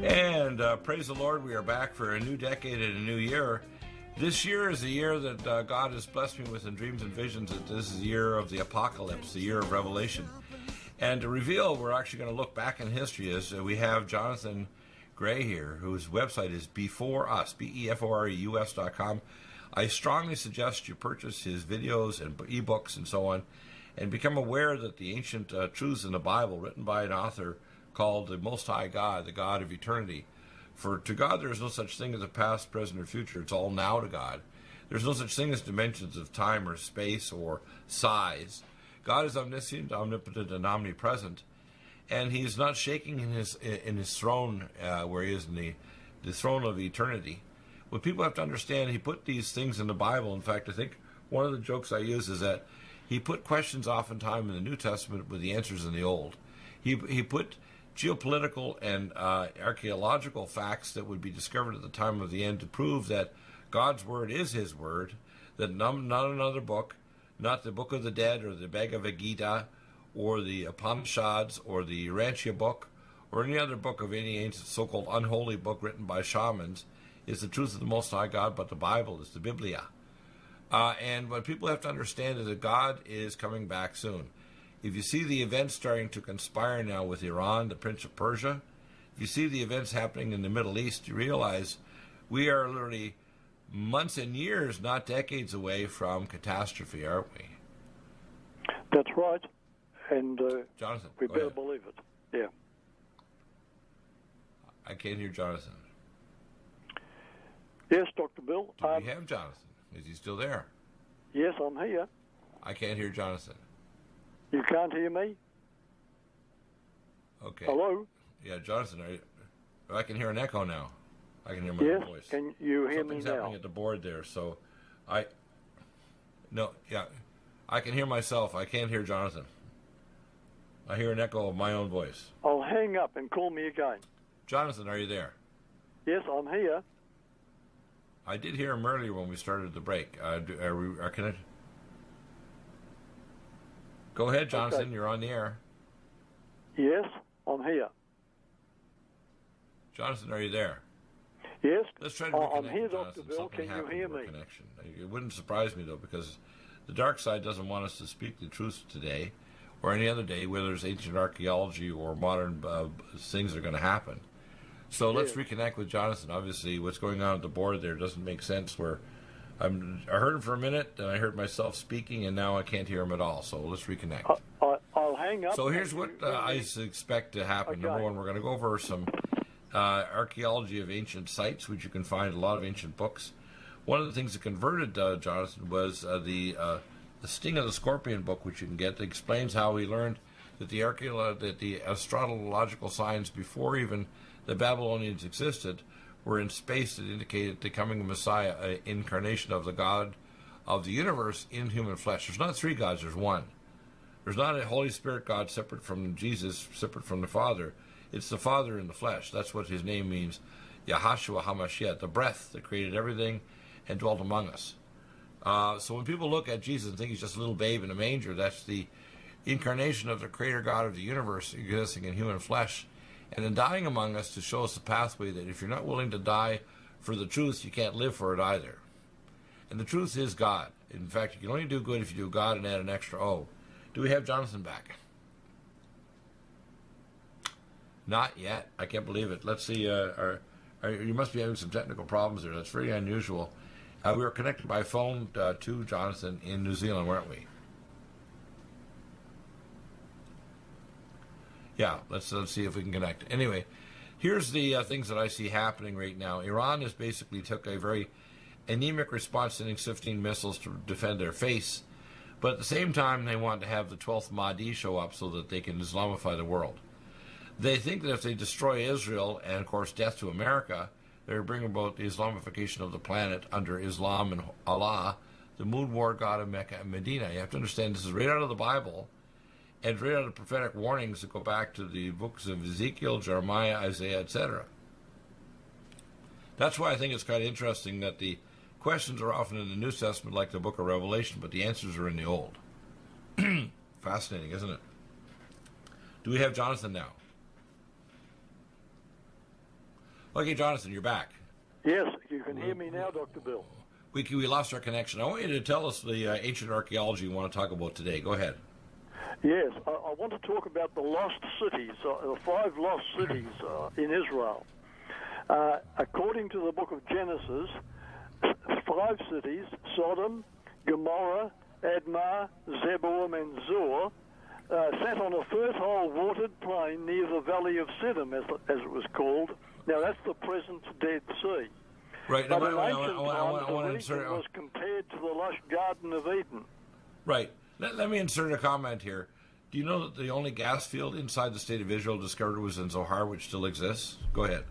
And praise the Lord, we are back for a new decade and a new year. This year is a year that God has blessed me with in dreams and visions, that this is the year of the apocalypse, the year of revelation. And to reveal, we're actually going to look back in history as we have Jonathan Gray here, whose website is beforeus, beforeus.com. I strongly suggest you purchase his videos and ebooks and so on, and become aware that the ancient truths in the Bible, written by an author called the Most High God, the God of eternity. For to God there is no such thing as a past, present, or future. It's all now to God. There's no such thing as dimensions of time or space or size. God is omniscient, omnipotent, and omnipresent, and He is not shaking in His throne where He is in the throne of eternity. What people have to understand, He put these things in the Bible. In fact, I think one of the jokes I use is that He put questions oftentimes in the New Testament with the answers in the Old. He put geopolitical and archaeological facts that would be discovered at the time of the end to prove that God's Word is His Word, that not another book, not the Book of the Dead or the Bhagavad Gita or the Upanishads or the Urantia book or any other book of any ancient so-called unholy book written by shamans is the truth of the Most High God, but the Bible is the Biblia. And what people have to understand is that God is coming back soon. If you see the events starting to conspire now with Iran, the Prince of Persia, if you see the events happening in the Middle East, you realize we are literally months and years, not decades away from catastrophe, aren't we? That's right. And Jonathan, we better believe it. Yeah. I can't hear Jonathan. Yes, Dr. Bill. Do we have Jonathan? Is he still there? Yes, I'm here. I can't hear Jonathan. You can't hear me? Okay. Hello? Yeah, Jonathan, I can hear an echo now. I can hear my yes, voice. Can you hear Something's me now? happening at the board there, so I can hear myself. I can't hear Jonathan. I hear an echo of my own voice. I'll hang up and call me again. Jonathan, are you there? Yes, I'm here. I did hear him earlier when we started the break. Are connected? Go ahead, Jonathan. Okay. You're on the air. Yes, I'm here. Jonathan, are you there? Yes. Let's try to reconnect. I'm here, Jonathan. Dr. Bill. Something Can you hear me? Connection. It wouldn't surprise me, though, because the dark side doesn't want us to speak the truth today or any other day, whether it's ancient archaeology or modern things that are going to happen. So let's reconnect with Jonathan. Obviously, what's going on at the board there doesn't make sense. I heard him for a minute, and I heard myself speaking, and now I can't hear him at all. So let's reconnect. I'll hang up. So here's what I expect to happen. Okay. Number one, we're going to go over some archaeology of ancient sites, which you can find a lot of ancient books. One of the things that converted Jonathan was the Sting of the Scorpion book, which you can get, that explains how he learned that the astrological signs before even the Babylonians existed were in space that indicated the coming Messiah, incarnation of the God of the universe in human flesh. There's not three gods, there's one. There's not a Holy Spirit God separate from Jesus, separate from the Father. It's the Father in the flesh. That's what his name means, Yahashua HaMashiach, the breath that created everything and dwelt among us. So when people look at Jesus and think he's just a little babe in a manger, that's the incarnation of the creator God of the universe existing in human flesh and then dying among us to show us the pathway that if you're not willing to die for the truth, you can't live for it either. And the truth is God. In fact, you can only do good if you do God and add an extra O. Do we have Jonathan back? Not yet. I can't believe it. Let's see. You must be having some technical problems there. That's very unusual. We were connected by phone to Jonathan in New Zealand, weren't we? Yeah, let's see if we can connect. Anyway, here's the things that I see happening right now. Iran has basically took a very anemic response, sending 15 missiles to defend their face. But at the same time, they want to have the 12th Mahdi show up so that they can Islamify the world. They think that if they destroy Israel and, of course, death to America, they're bringing about the Islamification of the planet under Islam and Allah, the moon war god of Mecca and Medina. You have to understand this is right out of the Bible and right out of prophetic warnings that go back to the books of Ezekiel, Jeremiah, Isaiah, etc. That's why I think it's kind of interesting that the questions are often in the New Testament like the book of Revelation, but the answers are in the Old. Fascinating, isn't it? Do we have Jonathan now? Okay, Jonathan, you're back. Yes, you can hear me now, Dr. Bill. We lost our connection. I want you to tell us the ancient archaeology you want to talk about today. Go ahead. Yes, I want to talk about the lost cities, the 5 lost cities in Israel. According to the book of Genesis, 5 cities, Sodom, Gomorrah, Admah, Zeboim, and Zoar, sat on a fertile watered plain near the valley of Siddim, as it was called. Now, that's the present Dead Sea. Right. But in ancient times, the region was compared to the lush Garden of Eden. Right. Let me insert a comment here. Do you know that the only gas field inside the state of Israel discovered was in Zohar, which still exists? Go ahead.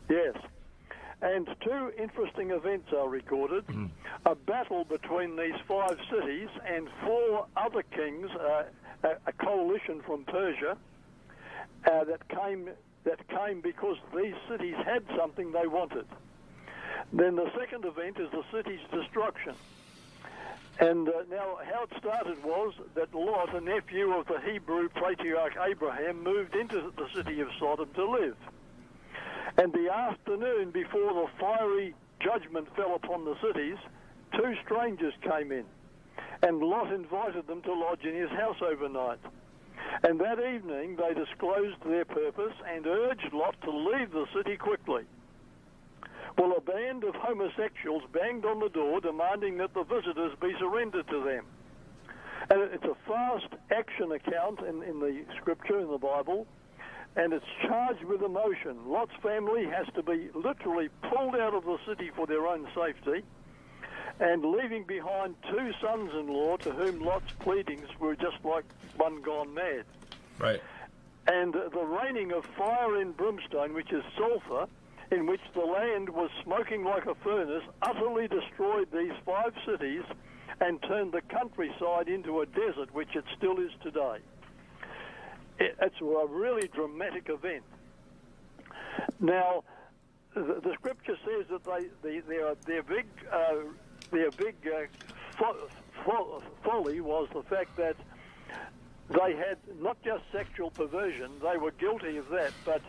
Yes. And 2 interesting events are recorded. A battle between these 5 cities and 4 other kings, a coalition from Persia, that came because these cities had something they wanted. Then the second event is the city's destruction. And now how it started was that Lot, a nephew of the Hebrew patriarch Abraham, moved into the city of Sodom to live. And the afternoon before the fiery judgment fell upon the cities, 2 strangers came in, and Lot invited them to lodge in his house overnight. And that evening they disclosed their purpose and urged Lot to leave the city quickly. Well, a band of homosexuals banged on the door demanding that the visitors be surrendered to them. And it's a fast action account in the scripture, in the Bible, and it's charged with emotion. Lot's family has to be literally pulled out of the city for their own safety, and leaving behind 2 sons-in-law to whom Lot's pleadings were just like one gone mad. Right. And the raining of fire and brimstone, which is sulfur, in which the land was smoking like a furnace, utterly destroyed these 5 cities and turned the countryside into a desert, which it still is today. It's a really dramatic event. Now, the scripture says that their big folly was the fact that they had not just sexual perversion, they were guilty of that, but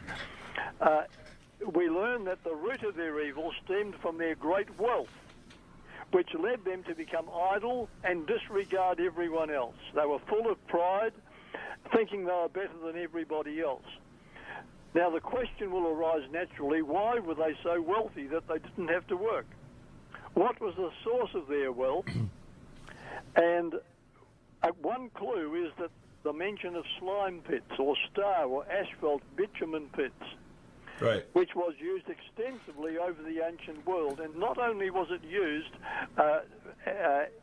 we learn that the root of their evil stemmed from their great wealth, which led them to become idle and disregard everyone else. They were full of pride, thinking they were better than everybody else. Now the question will arise naturally, why were they so wealthy that they didn't have to work? What was the source of their wealth? And one clue is that the mention of slime pits or star or asphalt bitumen pits, right, which was used extensively over the ancient world. And not only was it used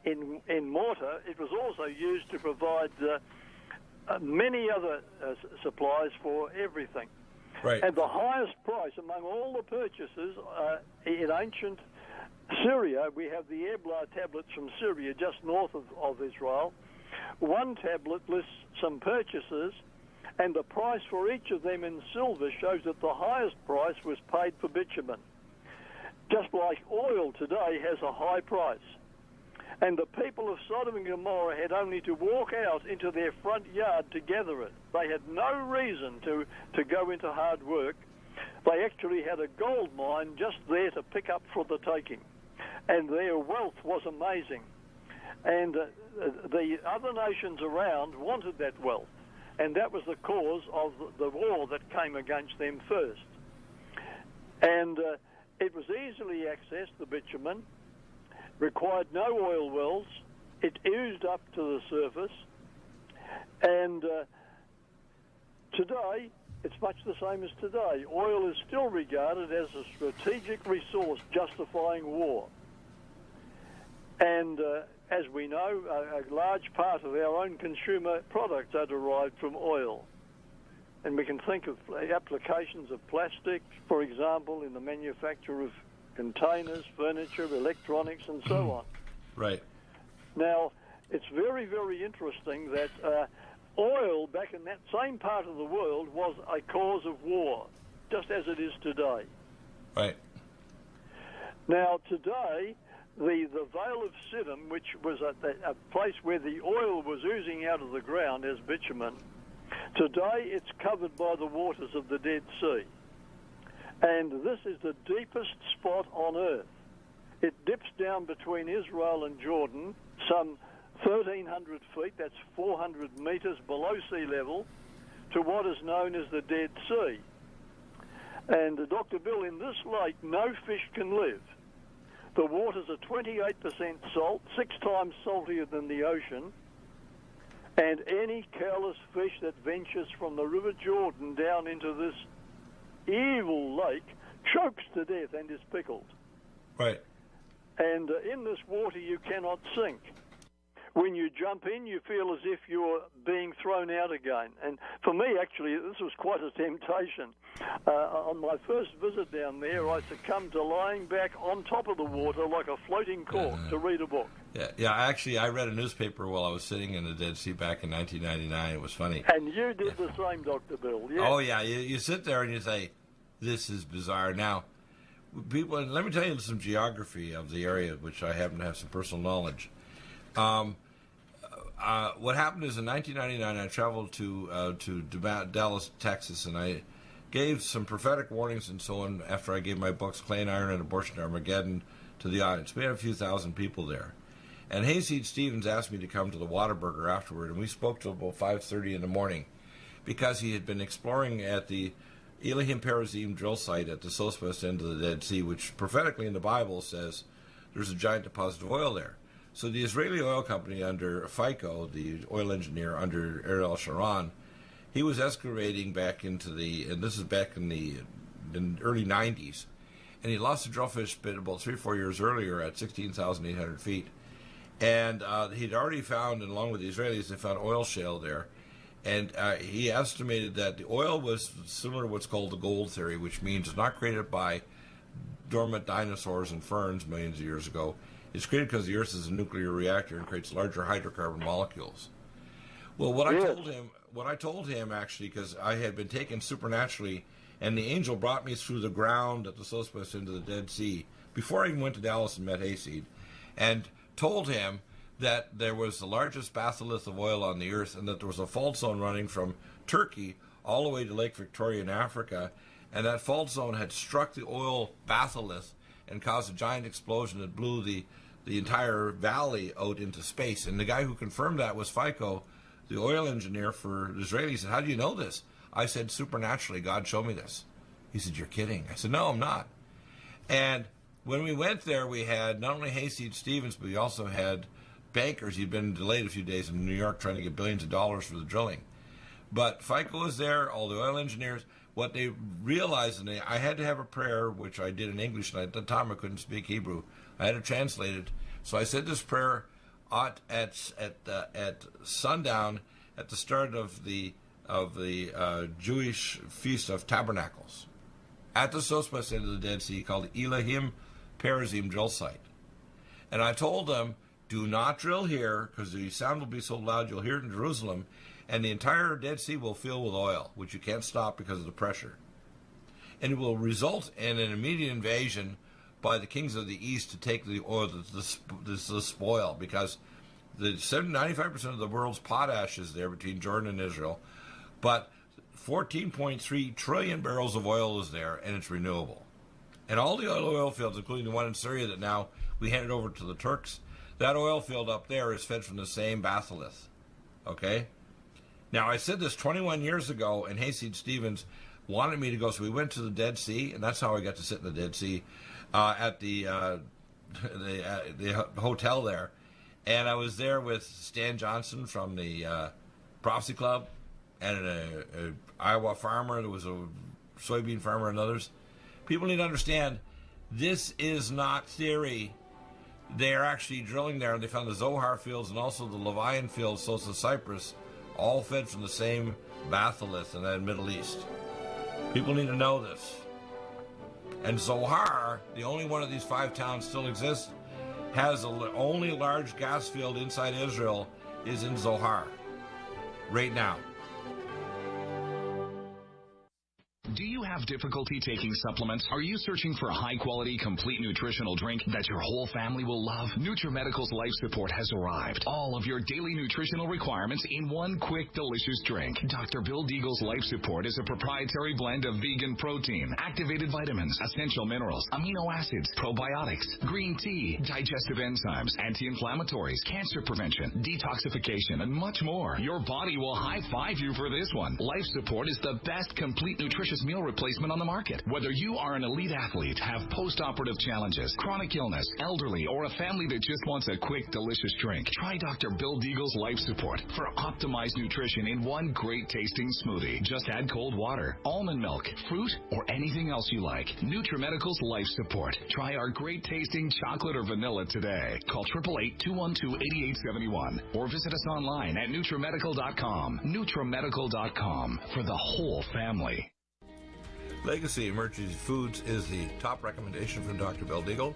in mortar, it was also used to provide many other supplies for everything. Right. And the highest price among all the purchases in ancient Syria, we have the Ebla tablets from Syria, just north of Israel. One tablet lists some purchases, and the price for each of them in silver shows that the highest price was paid for bitumen. Just like oil today has a high price. And the people of Sodom and Gomorrah had only to walk out into their front yard to gather it. They had no reason to go into hard work. They actually had a gold mine just there to pick up for the taking. And their wealth was amazing. And the other nations around wanted that wealth. And that was the cause of the war that came against them first. And it was easily accessed, the bitumen, required no oil wells, it oozed up to the surface, and today it's much the same as today. Oil is still regarded as a strategic resource justifying war. And as we know, a large part of our own consumer products are derived from oil. And we can think of applications of plastic, for example, in the manufacture of containers, furniture, electronics, and so on. Right. Now, it's very, very interesting that oil back in that same part of the world was a cause of war, just as it is today. Right. Now, today, the Vale of Siddim, which was a place where the oil was oozing out of the ground as bitumen, Today it's covered by the waters of the Dead Sea. And this is the deepest spot on earth. It dips down between Israel and Jordan, some 1,300 feet, that's 400 metres below sea level, to what is known as the Dead Sea. And Dr. Bill, in this lake, no fish can live. The waters are 28% salt, 6 times saltier than the ocean, and any careless fish that ventures from the River Jordan down into this evil lake chokes to death and is pickled. Right. And in this water you cannot sink. When you jump in, you feel as if you're being thrown out again. And for me, actually, this was quite a temptation. On my first visit down there, I succumbed to lying back on top of the water like a floating cork to read a book. Yeah. Actually, I read a newspaper while I was sitting in the Dead Sea back in 1999. It was funny. And you did the same, Dr. Bill. Yeah. Oh, yeah. You sit there and you say, this is bizarre. Now, people, and let me tell you some geography of the area, which I happen to have some personal knowledge. What happened is in 1999, I traveled to Dallas, Texas, and I gave some prophetic warnings and so on after I gave my books, Clay and Iron and Abortion to Armageddon, to the audience. We had a few thousand people there. And Hayseed Stevens asked me to come to the Whataburger afterward, and we spoke till about 5:30 in the morning because he had been exploring at the Elohim Perazim drill site at the southwest end of the Dead Sea, which prophetically in the Bible says there's a giant deposit of oil there. So the Israeli oil company under FICO, the oil engineer under Ariel Sharon, he was excavating back into and this is back in the early 90s, and he lost a drillfish bit about 3 or 4 years earlier at 16,800 feet. And he'd already found, and along with the Israelis, they found oil shale there. And he estimated that the oil was similar to what's called the gold theory, which means it's not created by dormant dinosaurs and ferns millions of years ago. It's created because the Earth is a nuclear reactor and creates larger hydrocarbon molecules. Well, what I told him actually, because I had been taken supernaturally, and the angel brought me through the ground at the southwest end of the Dead Sea before I even went to Dallas and met Hayseed, and told him that there was the largest batholith of oil on the earth and that there was a fault zone running from Turkey all the way to Lake Victoria in Africa, and that fault zone had struck the oil batholith and caused a giant explosion that blew the entire valley out into space. And the guy who confirmed that was FICO, the oil engineer for the Israelis. He said, how do you know this? I said, supernaturally, God showed me this. He said, you're kidding. I said, no, I'm not. And when we went there, we had not only Hayseed Stevens, but we also had bankers. He'd been delayed a few days in New York trying to get billions of dollars for the drilling. But FICO was there, all the oil engineers. What they realized, and I had to have a prayer, which I did in English, and at the time I couldn't speak Hebrew. I had to translate it. So I said this prayer at sundown at the start of the Jewish Feast of Tabernacles at the southwest end of the Dead Sea, called Elohim Perazim drill site. And I told them, do not drill here, because the sound will be so loud you'll hear it in Jerusalem, and the entire Dead Sea will fill with oil, which you can't stop because of the pressure. And it will result in an immediate invasion by the kings of the east to take the oil, the spoil, because the 95% of the world's potash is there between Jordan and Israel, but 14.3 trillion barrels of oil is there, and it's renewable. And all the oil fields, including the one in Syria that now we handed over to the Turks, that oil field up there is fed from the same batholith. Okay? Now, I said this 21 years ago, and Hayseed Stevens wanted me to go, so we went to the Dead Sea, and that's how I got to sit in the Dead Sea at the hotel there. And I was there with Stan Johnson from the Prophecy Club, and an Iowa farmer. There was a soybean farmer and others. People need to understand, this is not theory. They are actually drilling there, and they found the Zohar fields and also the Levian fields, south of Cyprus, all fed from the same batholith in the Middle East. People need to know this. And Zohar, the only one of these 5 towns still exists, has the only large gas field inside Israel is in Zohar right now. Do you have difficulty taking supplements? Are you searching for a high-quality, complete nutritional drink that your whole family will love? NutriMedical's Life Support has arrived. All of your daily nutritional requirements in one quick, delicious drink. Dr. Bill Deagle's Life Support is a proprietary blend of vegan protein, activated vitamins, essential minerals, amino acids, probiotics, green tea, digestive enzymes, anti-inflammatories, cancer prevention, detoxification, and much more. Your body will high-five you for this one. Life Support is the best complete nutritious meal replacement on the market. Whether you are an elite athlete, have post-operative challenges, chronic illness, elderly, or a family that just wants a quick, delicious drink, try Dr. Bill Deagle's Life Support for optimized nutrition in one great-tasting smoothie. Just add cold water, almond milk, fruit, or anything else you like. NutriMedical's Life Support. Try our great-tasting chocolate or vanilla today. Call 888-212-8871 or visit us online at NutriMedical.com. NutriMedical.com for the whole family. Legacy Emergency Foods is the top recommendation from Dr. Bill Deagle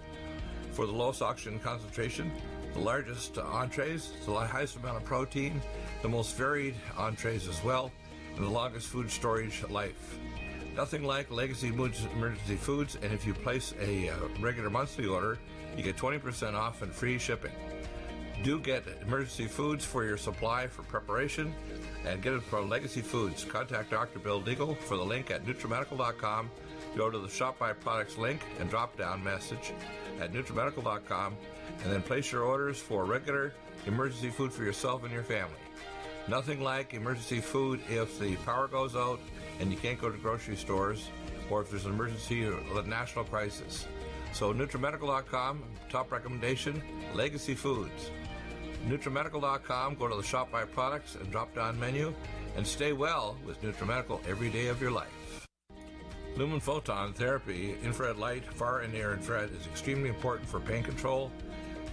for the lowest oxygen concentration, the largest entrees, the highest amount of protein, the most varied entrees as well, and the longest food storage life. Nothing like Legacy Emergency Foods, and if you place a regular monthly order, you get 20% off and free shipping. Do get Emergency Foods for your supply for preparation, and get it from Legacy Foods. Contact Dr. Bill Deagle for the link at NutriMedical.com. Go to the Shop by Products link and drop-down message at NutriMedical.com, and then place your orders for regular emergency food for yourself and your family. Nothing like emergency food if the power goes out and you can't go to grocery stores, or if there's an emergency or a national crisis. So NutriMedical.com, top recommendation, Legacy Foods. NutriMedical.com, go to the Shop by Products and drop-down menu, and stay well with NutriMedical every day of your life. Lumen photon therapy, infrared light, far and near infrared, is extremely important for pain control,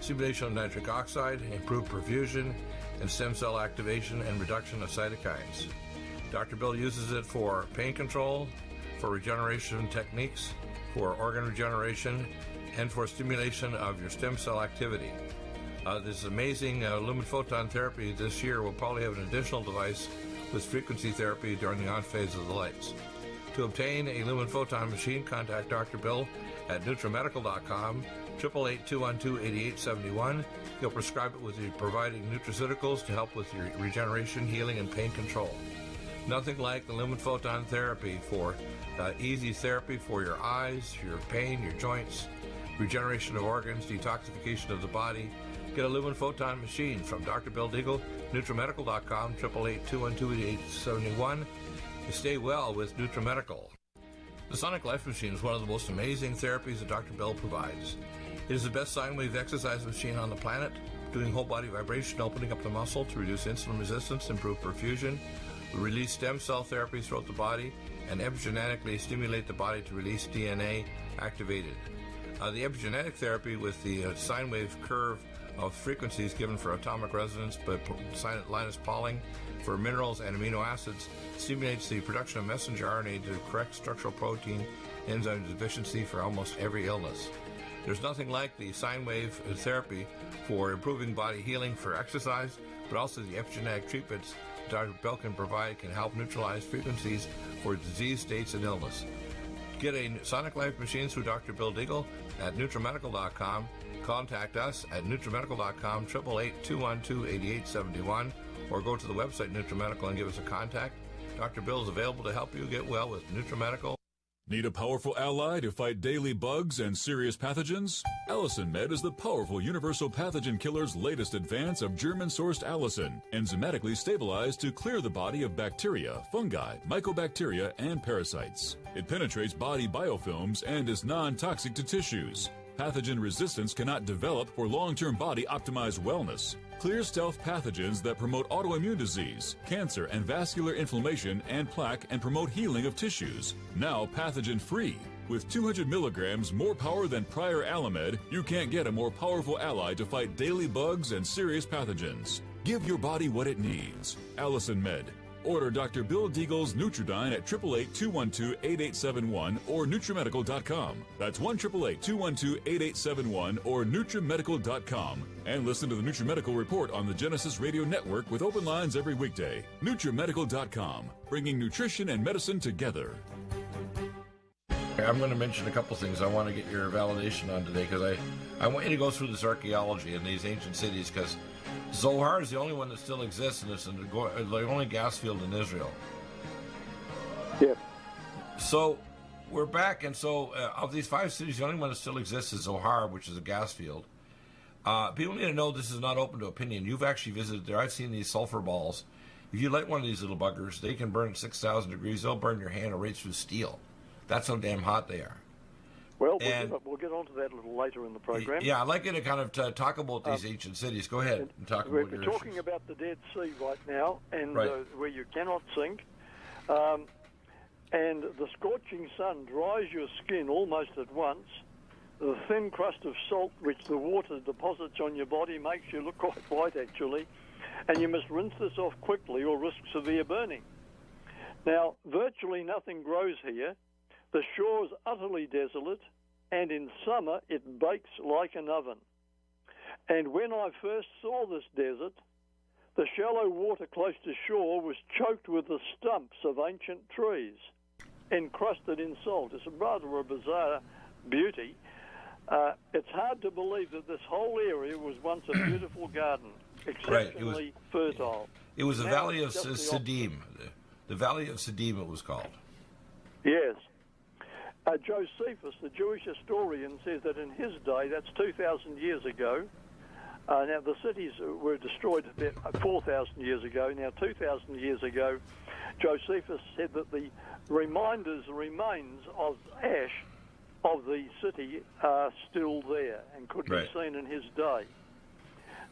stimulation of nitric oxide, improved perfusion, and stem cell activation and reduction of cytokines. Dr. Bill uses it for pain control, for regeneration techniques, for organ regeneration, and for stimulation of your stem cell activity. This amazing lumen photon therapy this year will probably have an additional device with frequency therapy during the on phase of the lights. To obtain a lumen photon machine, contact Dr. Bill at NutriMedical.com, 888-212-8871. He'll prescribe it with you providing nutraceuticals to help with your regeneration, healing, and pain control. Nothing like the lumen photon therapy for easy therapy for your eyes, your pain, your joints, regeneration of organs, detoxification of the body. Get a lumen photon machine from Dr. Bill Deagle, NutriMedical.com, 888-212-8871. You stay well with NutriMedical. The Sonic Life Machine is one of the most amazing therapies that Dr. Bill provides. It is the best sine wave exercise machine on the planet, doing whole body vibration, opening up the muscle to reduce insulin resistance, improve perfusion, release stem cell therapies throughout the body, and epigenetically stimulate the body to release DNA activated. The epigenetic therapy with the sine wave curve of frequencies given for atomic resonance by Linus Pauling for minerals and amino acids stimulates the production of messenger RNA to correct structural protein enzyme deficiency for almost every illness. There's nothing like the sine wave therapy for improving body healing for exercise, but also the epigenetic treatments Dr. Bill can provide can help neutralize frequencies for disease states and illness. Get a Sonic Life machine through Dr. Bill Deagle at NutriMedical.com. Contact us at NutriMedical.com, 888-212-8871, or go to the website NutriMedical and give us a contact. Dr. Bill is available to help you get well with NutriMedical. Need a powerful ally to fight daily bugs and serious pathogens? Allicin Med is the powerful universal pathogen killer's latest advance of German-sourced allicin, enzymatically stabilized to clear the body of bacteria, fungi, mycobacteria, and parasites. It penetrates body biofilms and is non-toxic to tissues. Pathogen resistance cannot develop for long-term body-optimized wellness. Clear stealth pathogens that promote autoimmune disease, cancer, and vascular inflammation and plaque and promote healing of tissues. Now pathogen-free. With 200 milligrams more power than prior Alamed, you can't get a more powerful ally to fight daily bugs and serious pathogens. Give your body what it needs. Allicin Med. Order Dr. Bill Deagle's Nutridyne at 888-212-8871 or NutriMedical.com. That's 1-888-212-8871 or NutriMedical.com. And listen to the NutriMedical Report on the Genesis Radio Network with open lines every weekday. NutriMedical.com, bringing nutrition and medicine together. I'm going to mention a couple things I want to get your validation on today, because I want you to go through this archaeology in these ancient cities, because Zohar is the only one that still exists, and it's the only gas field in Israel. Yep. So we're back, and so of these 5 cities, the only one that still exists is Zohar, which is a gas field. People need to know this is not open to opinion. You've actually visited there. I've seen these sulfur balls. If you light one of these little buggers, they can burn at 6,000 degrees. They'll burn your hand right through steel. That's how damn hot they are. Well, we'll get onto that a little later in the program. Yeah, I'd like you to kind of talk about these ancient cities. Go ahead and talk about your We're talking about the Dead Sea right now, and where you cannot sink. And the scorching sun dries your skin almost at once. The thin crust of salt which the water deposits on your body makes you look quite white, actually. And you must rinse this off quickly or risk severe burning. Now, virtually nothing grows here. The shore is utterly desolate, and in summer it bakes like an oven. And when I first saw this desert, the shallow water close to shore was choked with the stumps of ancient trees, encrusted in salt. It's rather a bizarre beauty. It's hard to believe that this whole area was once a beautiful garden, exceptionally fertile. It was the Valley of Siddim. The Valley of Siddim it was called. Yes. Josephus, the Jewish historian, says that in his day, that's 2,000 years ago, now the cities were destroyed 4,000 years ago. Now 2,000 years ago, Josephus said that the remains of ash of the city are still there and could be seen in his day.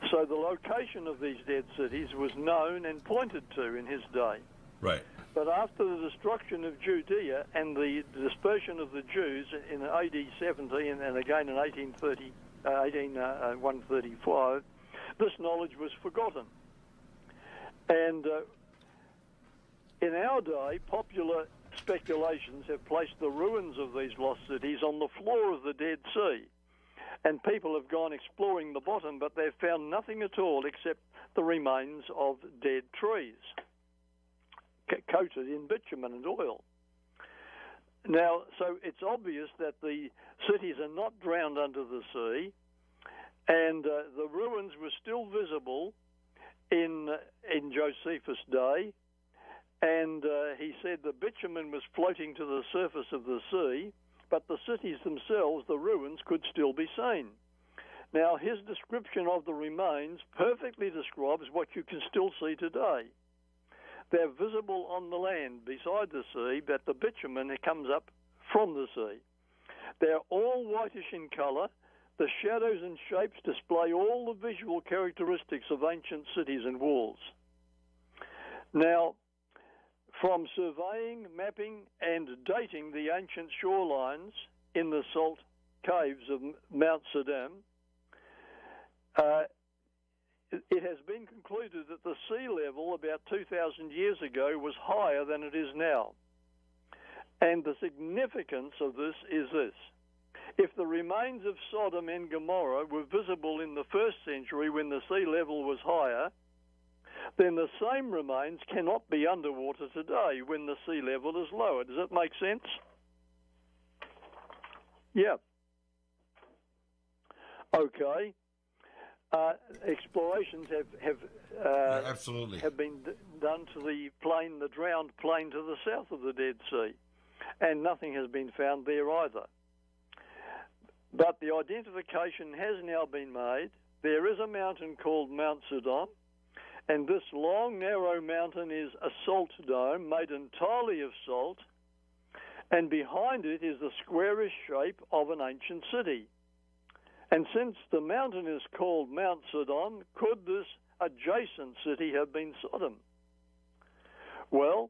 So the location of these dead cities was known and pointed to in his day. Right. But after the destruction of Judea and the dispersion of the Jews in AD 70 and again in 135, this knowledge was forgotten. And in our day, popular speculations have placed the ruins of these lost cities on the floor of the Dead Sea. And people have gone exploring the bottom, but they've found nothing at all except the remains of dead trees, coated in bitumen and oil. Now, so it's obvious that the cities are not drowned under the sea, and the ruins were still visible in Josephus' day, and he said the bitumen was floating to the surface of the sea, but the cities themselves, the ruins, could still be seen. Now, his description of the remains perfectly describes what you can still see today. They're visible on the land beside the sea, but the bitumen comes up from the sea. They're all whitish in colour. The shadows and shapes display all the visual characteristics of ancient cities and walls. Now, from surveying, mapping, and dating the ancient shorelines in the salt caves of Mount Siddim, it has been concluded that the sea level about 2,000 years ago was higher than it is now. And the significance of this is this. If the remains of Sodom and Gomorrah were visible in the 1st century when the sea level was higher, then the same remains cannot be underwater today when the sea level is lower. Does that make sense? Yeah. Okay. Explorations have been done to the drowned plain to the south of the Dead Sea, and nothing has been found there either. But the identification has now been made. There is a mountain called Mount Siddim, and this long, narrow mountain is a salt dome made entirely of salt, and behind it is the squarish shape of an ancient city. And since the mountain is called Mount Siddim, could this adjacent city have been Sodom? Well,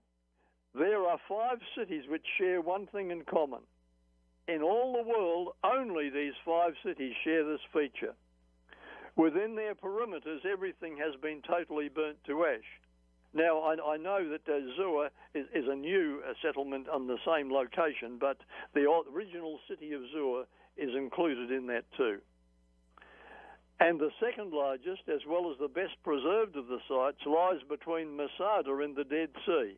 there are 5 cities which share one thing in common. In all the world, only these 5 cities share this feature. Within their perimeters, everything has been totally burnt to ash. Now, I know that Zoar is a new settlement on the same location, but the original city of Zoar is included in that too. And the second largest, as well as the best preserved of the sites, lies between Masada and the Dead Sea.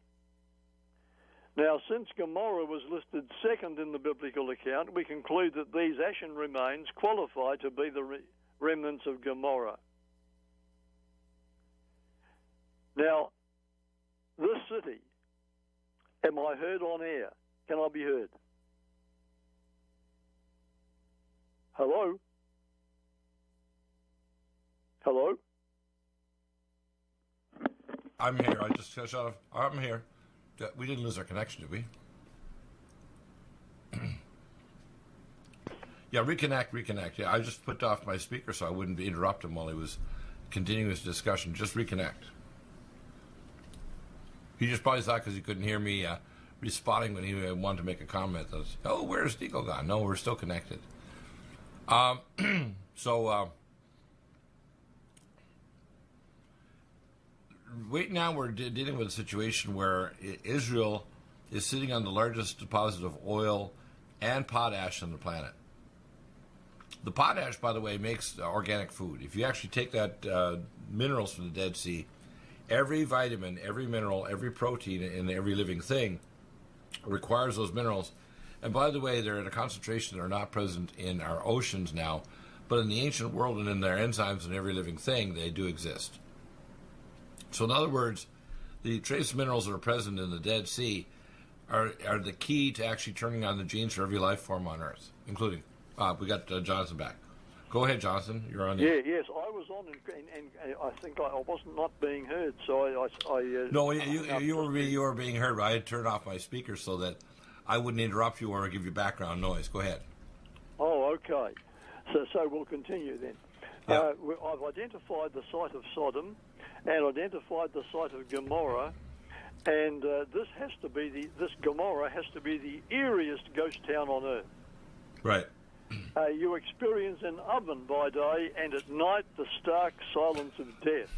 Now, since Gomorrah was listed second in the biblical account, we conclude that these ashen remains qualify to be the remnants of Gomorrah. Now, this city, am I heard on air? Can I be heard? Hello? Hello? I'm here. I just shut off. I'm here. We didn't lose our connection, did we? Yeah, reconnect. Yeah, I just put off my speaker so I wouldn't interrupt him while he was continuing his discussion. Just reconnect. He just probably thought because he couldn't hear me responding when he wanted to make a comment that, oh, where's Deagle gone? No, we're still connected. Right now we're dealing with a situation where Israel is sitting on the largest deposit of oil and potash on the planet. The potash, by the way, makes organic food. If you actually take that minerals from the Dead Sea, every vitamin, every mineral, every protein in every living thing requires those minerals. And by the way, they're at a concentration that are not present in our oceans now, but in the ancient world and in their enzymes in every living thing, they do exist. So in other words, the trace minerals that are present in the Dead Sea are the key to actually turning on the genes for every life form on Earth, including, we got Jonathan back. Go ahead, Jonathan. You're on. Yes, I was on, and I think I wasn't not being heard, so I no, you were being heard, but I had turned off my speaker so that I wouldn't interrupt you or give you background noise. Go ahead. Oh, okay. So we'll continue then. Yeah. I've identified the site of Sodom and identified the site of Gomorrah, and this Gomorrah has to be the eeriest ghost town on earth. Right. You experience an oven by day, and at night the stark silence of death.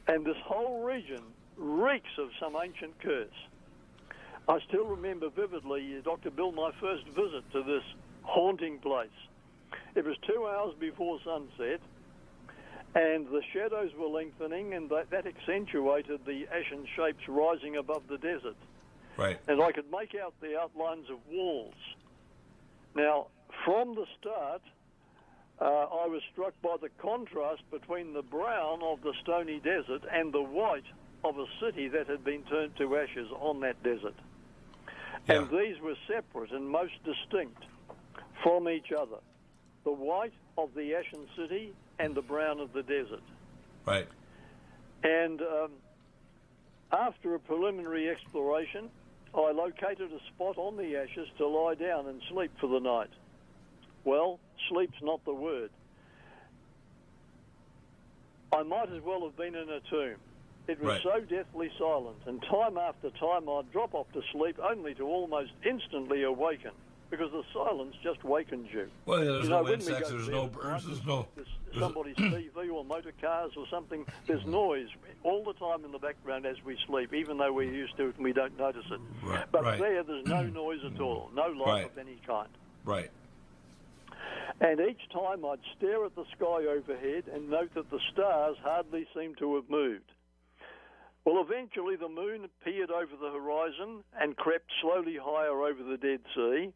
And this whole region reeks of some ancient curse. I still remember vividly, Dr. Bill, my first visit to this haunting place. It was 2 hours before sunset, and the shadows were lengthening, and that accentuated the ashen shapes rising above the desert. Right. And I could make out the outlines of walls. Now, from the start, I was struck by the contrast between the brown of the stony desert and the white of a city that had been turned to ashes on that desert. Yeah. And these were separate and most distinct from each other. The white of the ashen city and the brown of the desert. Right. And after a preliminary exploration, I located a spot on the ashes to lie down and sleep for the night. Well, sleep's not the word. I might as well have been in a tomb. It was so deathly silent, and time after time I'd drop off to sleep only to almost instantly awaken, because the silence just wakens you. Well, yeah, there's no insects, there's no birds, there's no... somebody's TV or motor cars or something, there's noise all the time in the background as we sleep, even though we're used to it and we don't notice it. Right, but there's no noise at all, no life of any kind. Right. And each time I'd stare at the sky overhead and note that the stars hardly seemed to have moved. Well, eventually the moon appeared over the horizon and crept slowly higher over the Dead Sea.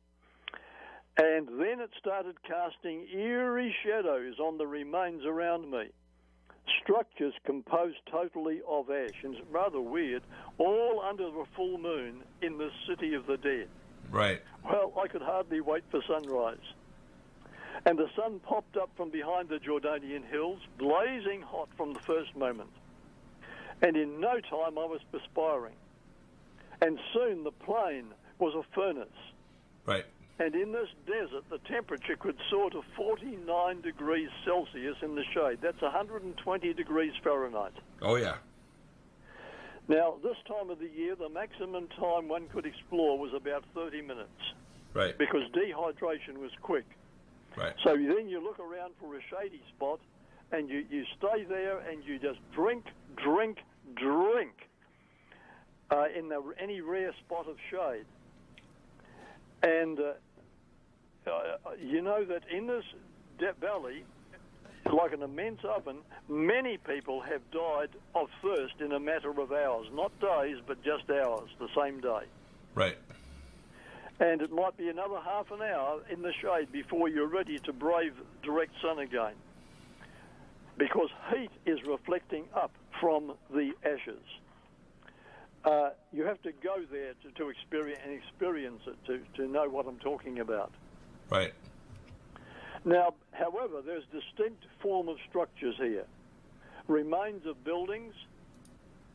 And then it started casting eerie shadows on the remains around me. Structures composed totally of ash, and it's rather weird, all under the full moon in the city of the dead. Right. Well, I could hardly wait for sunrise. And the sun popped up from behind the Jordanian hills, blazing hot from the first moment. And in no time I was perspiring. And soon the plain was a furnace. Right. And in this desert, the temperature could soar to 49 degrees Celsius in the shade. That's 120 degrees Fahrenheit. Oh, yeah. Now, this time of the year, the maximum time one could explore was about 30 minutes. Right. Because dehydration was quick. Right. So then you look around for a shady spot, and you stay there, and you just drink in any rare spot of shade. And you know that in this valley, like an immense oven. Many people have died of thirst in a matter of hours, not days, but just hours, the same day. Right. And it might be another half an hour in the shade before you're ready to brave direct sun again, because heat is reflecting up from the ashes. You have to go there to experience it, to know what I'm talking about. Right. Now, however, there's distinct form of structures here. Remains of buildings.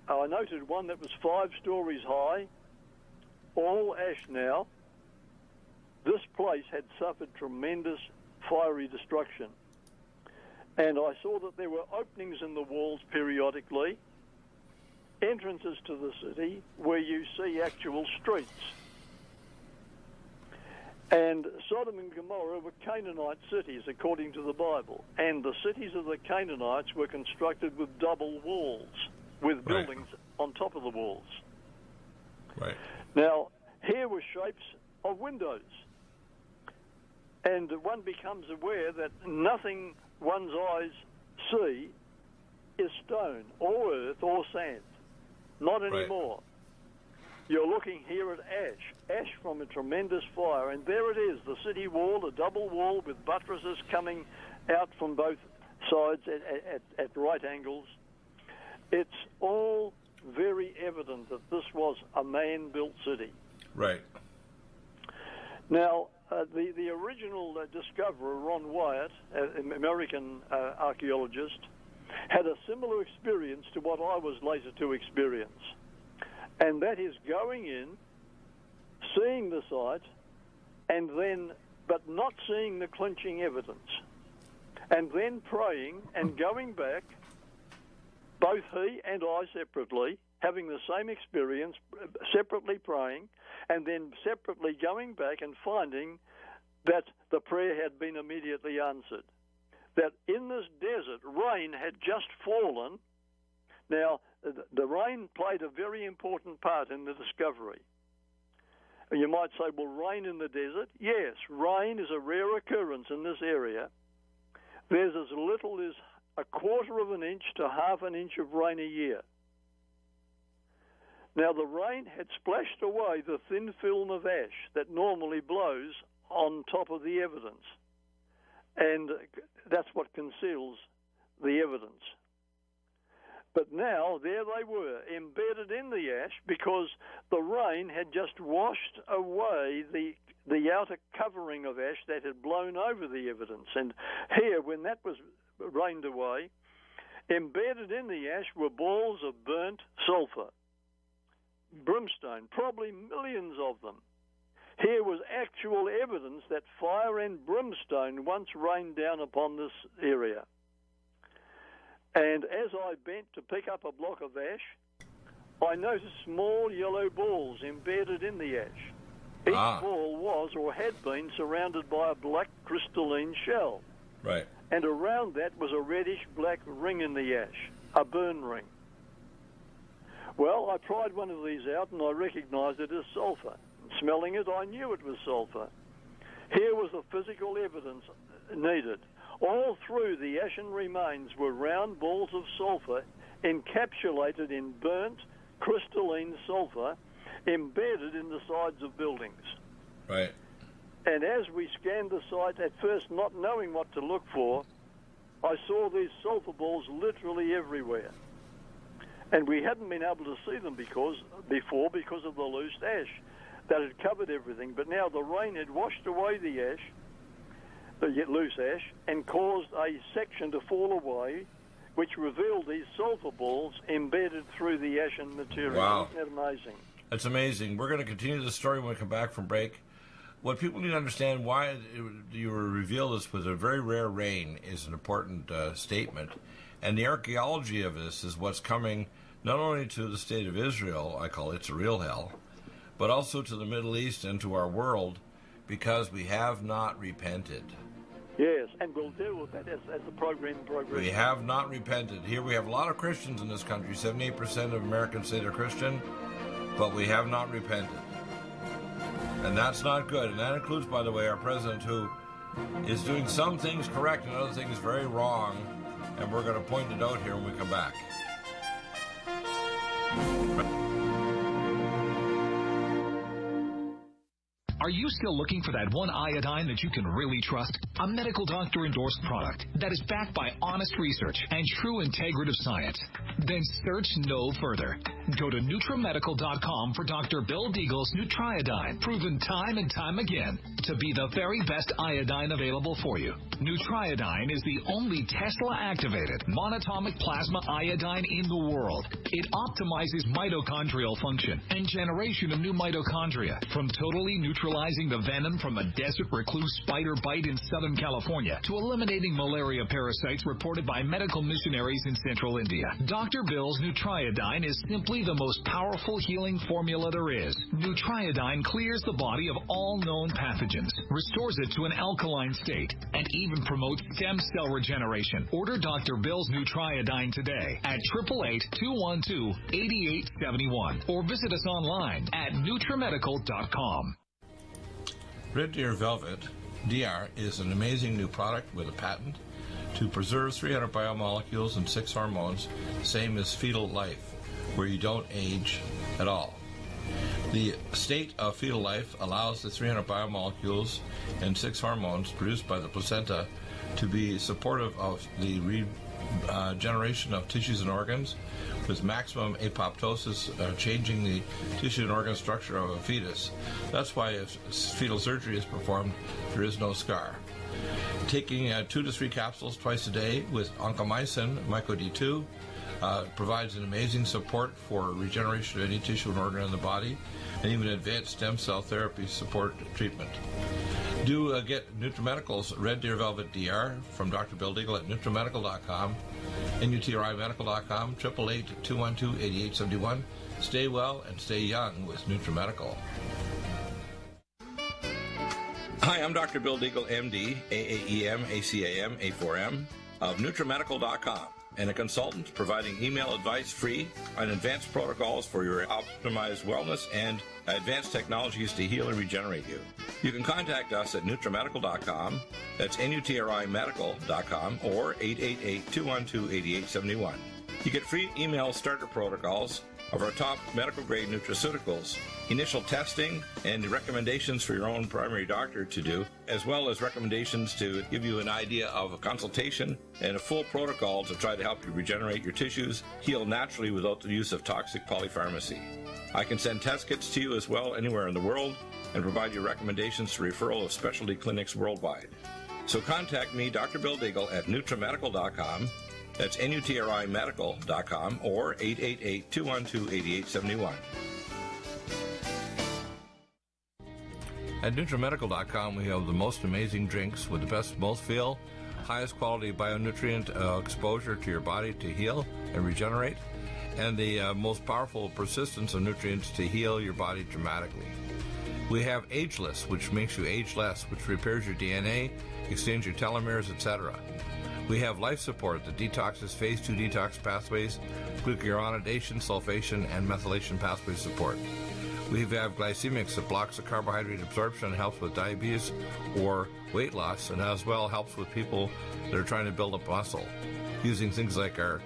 I noted one that was 5 stories high, all ash now. This place had suffered tremendous fiery destruction. And I saw that there were openings in the walls periodically, entrances to the city where you see actual streets. And Sodom and Gomorrah were Canaanite cities, according to the Bible. And the cities of the Canaanites were constructed with double walls, with buildings on top of the walls. Right. Now, here were shapes of windows. And one becomes aware that nothing one's eyes see is stone or earth or sand. Not anymore. You're looking here at ash from a tremendous fire, and there it is, the city wall, a double wall with buttresses coming out from both sides at right angles. It's all very evident that this was a man-built city. Right. Now, the original discoverer, Ron Wyatt, an American archaeologist, had a similar experience to what I was later to experience. And that is going in, seeing the site, but not seeing the clinching evidence. And then praying and going back, both he and I separately, having the same experience, separately praying, and then separately going back and finding that the prayer had been immediately answered. That in this desert, rain had just fallen. Now, the rain played a very important part in the discovery. You might say, well, rain in the desert? Yes, rain is a rare occurrence in this area. There's as little as a quarter of an inch to half an inch of rain a year. Now, the rain had splashed away the thin film of ash that normally blows on top of the evidence. And that's what conceals the evidence. But now, there they were, embedded in the ash, because the rain had just washed away the outer covering of ash that had blown over the evidence. And here, when that was rained away, embedded in the ash were balls of burnt sulfur, brimstone, probably millions of them. Here was actual evidence that fire and brimstone once rained down upon this area. And as I bent to pick up a block of ash, I noticed small yellow balls embedded in the ash. Each ball was or had been surrounded by a black crystalline shell. Right. And around that was a reddish-black ring in the ash, a burn ring. Well, I pried one of these out and I recognized it as sulfur. Smelling it, I knew it was sulfur. Here was the physical evidence needed. All through the ashen remains were round balls of sulfur encapsulated in burnt crystalline sulfur embedded in the sides of buildings. Right. And as we scanned the site, at first not knowing what to look for, I saw these sulfur balls literally everywhere. And we hadn't been able to see them because of the loose ash that had covered everything. But now the rain had washed away the ash, the loose ash, and caused a section to fall away, which revealed these sulfur balls embedded through the ashen material. Wow. Isn't that amazing? That's amazing. We're going to continue the story when we come back from break. What people need to understand, why you reveal this with a very rare rain is an important statement. And the archaeology of this is what's coming not only to the state of Israel, I call it a real hell, but also to the Middle East and to our world, because we have not repented. Yes, and we'll deal with that as the program progresses. We have not repented. Here we have a lot of Christians in this country. 78% of Americans say they're Christian, but we have not repented. And that's not good. And that includes, by the way, our president, who is doing some things correct and other things very wrong, and we're going to point it out here when we come back. Are you still looking for that one iodine that you can really trust? A medical doctor endorsed product that is backed by honest research and true integrative science? Then search no further. Go to NutriMedical.com for Dr. Bill Deagle's Nutriodine, proven time and time again to be the very best iodine available for you. Nutriodine is the only Tesla-activated monatomic plasma iodine in the world. It optimizes mitochondrial function and generation of new mitochondria from totally neutralizing the venom from a desert recluse spider bite in Southern California to eliminating malaria parasites reported by medical missionaries in central India. Dr. Bill's Nutriodine is simply the most powerful healing formula there is. Nutriodine clears the body of all known pathogens, restores it to an alkaline state, and even promotes stem cell regeneration. Order Dr. Bill's Nutriodine today at 888-212-8871 or visit us online at NutriMedical.com. Red Deer Velvet DR is an amazing new product with a patent to preserve 300 biomolecules and 6 hormones, same as fetal life, where you don't age at all. The state of fetal life allows the 300 biomolecules and 6 hormones produced by the placenta to be supportive of the regeneration of tissues and organs, with maximum apoptosis, changing the tissue and organ structure of a fetus. That's why if fetal surgery is performed, there is no scar. Taking 2 to 3 capsules twice a day with oncomycin, myco-D2, provides an amazing support for regeneration of any tissue and organ in the body, and even advanced stem cell therapy support treatment. Do get NutriMedical's Red Deer Velvet DR from Dr. Bill Deagle at NutriMedical.com, NutriMedical.com, 888-212-8871. Stay well and stay young with NutriMedical. Hi, I'm Dr. Bill Deagle, MD, AAEM, ACAM, A4M, of NutriMedical.com, and a consultant providing email advice free on advanced protocols for your optimized wellness and advanced technologies to heal and regenerate you. You can contact us at NutriMedical.com, that's NutriMedical.com, or 888-212-8871. You get free email starter protocols of our top medical-grade nutraceuticals, initial testing, and recommendations for your own primary doctor to do, as well as recommendations to give you an idea of a consultation and a full protocol to try to help you regenerate your tissues, heal naturally without the use of toxic polypharmacy. I can send test kits to you as well anywhere in the world and provide you recommendations to referral of specialty clinics worldwide. So contact me, Dr. Bill Deagle, at NutriMedical.com, that's NutriMedical.com, or 888-212-8871. At NutriMedical.com, we have the most amazing drinks with the best mouthfeel, highest quality bionutrient exposure to your body to heal and regenerate, and the most powerful persistence of nutrients to heal your body dramatically. We have Ageless, which makes you age less, which repairs your DNA, extends your telomeres, etc. We have Life Support that detoxes phase 2 detox pathways, glucuronidation, sulfation, and methylation pathway support. We have Glycemics that blocks the carbohydrate absorption and helps with diabetes or weight loss, and as well helps with people that are trying to build up muscle, using things like our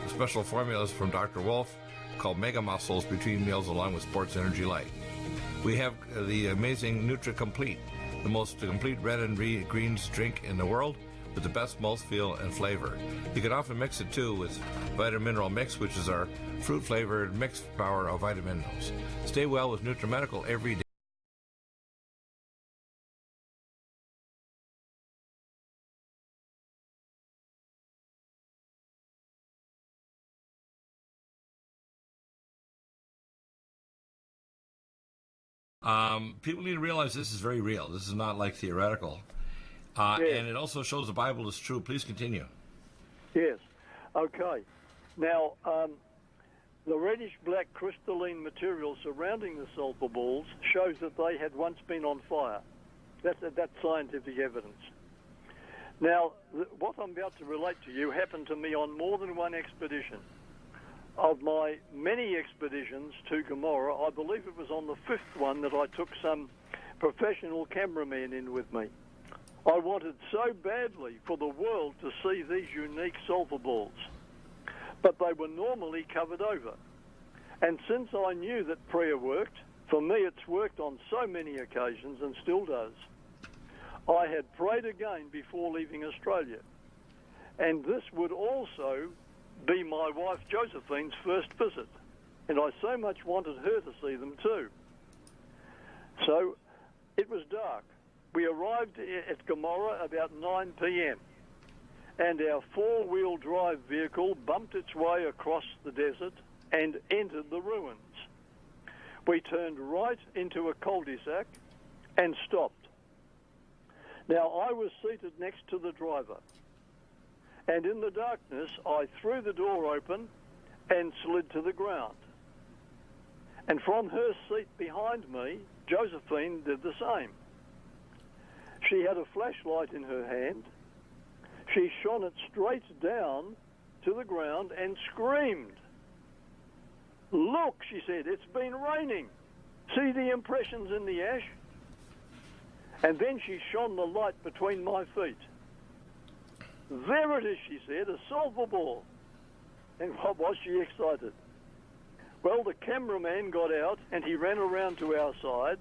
special formulas from Dr. Wolf called Mega Muscles between meals along with Sports Energy Light. We have the amazing Nutri-Complete, the most complete red and greens drink in the world, with the best mouthfeel and flavor. You can often mix it too with Vitamin Mineral Mix, which is our fruit-flavored mixed power of vitamin minerals. Stay well with NutriMedical every day. People need to realize this is very real. This is not like theoretical. And it also shows the Bible is true. Please continue. Yes. Okay. Now, the reddish-black crystalline material surrounding the sulfur balls shows that they had once been on fire. That's scientific evidence. Now, what I'm about to relate to you happened to me on more than one expedition. Of my many expeditions to Gomorrah, I believe it was on the 5th one that I took some professional cameramen in with me. I wanted so badly for the world to see these unique sulphur balls, but they were normally covered over. And since I knew that prayer worked, for me it's worked on so many occasions and still does, I had prayed again before leaving Australia. And this would also be my wife Josephine's first visit, and I so much wanted her to see them too. So it was dark. We arrived at Gomorrah about 9 p.m. and our four-wheel drive vehicle bumped its way across the desert and entered the ruins. We turned right into a cul-de-sac and stopped. Now, I was seated next to the driver, and in the darkness, I threw the door open and slid to the ground. And from her seat behind me, Josephine did the same. She had a flashlight in her hand. She shone it straight down to the ground and screamed. "Look," she said, "it's been raining. See the impressions in the ash?" And then she shone the light between my feet. "There it is," she said, "a sulphur ball." And what was she excited? Well, the cameraman got out and he ran around to our side.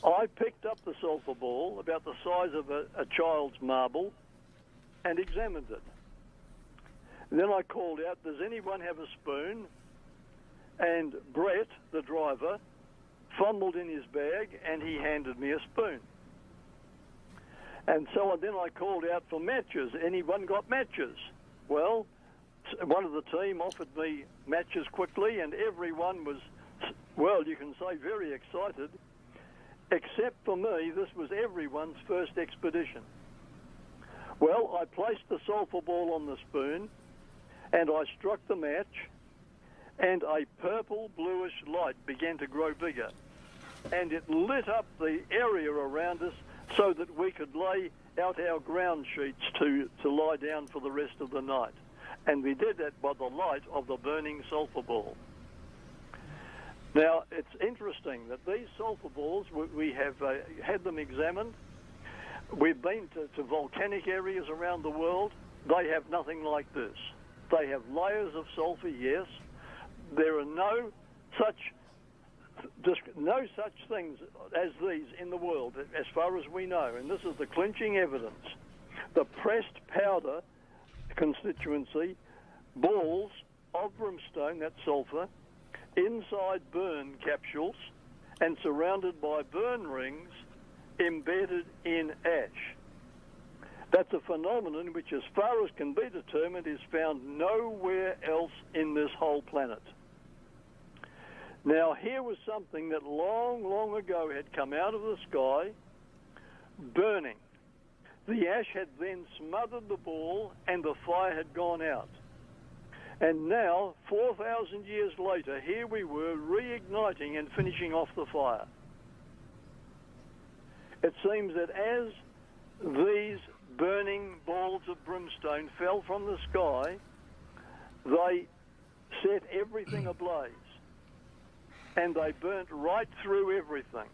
I picked up the sulphur ball, about the size of a child's marble, and examined it. And then I called out, "Does anyone have a spoon?" And Brett, the driver, fumbled in his bag and he handed me a spoon. And so then I called out for matches. Anyone got matches? Well, one of the team offered me matches quickly, and everyone was, well, you can say very excited, except for me. This was everyone's first expedition. Well, I placed the sulphur ball on the spoon, and I struck the match, and a purple bluish light began to grow bigger, and it lit up the area around us so that we could lay out our ground sheets to lie down for the rest of the night. And we did that by the light of the burning sulphur ball. Now, it's interesting that these sulphur balls, we have had them examined. We've been to volcanic areas around the world. They have nothing like this. They have layers of sulphur, yes. There are no such things as these in the world, as far as we know, and this is the clinching evidence. The pressed powder constituency, balls of brimstone, that's sulphur, inside burn capsules, and surrounded by burn rings embedded in ash. That's a phenomenon which, as far as can be determined, is found nowhere else in this whole planet. Now, here was something that long, long ago had come out of the sky, burning. The ash had then smothered the ball and the fire had gone out. And now, 4,000 years later, here we were reigniting and finishing off the fire. It seems that as these burning balls of brimstone fell from the sky, they set everything ablaze. And they burnt right through everything.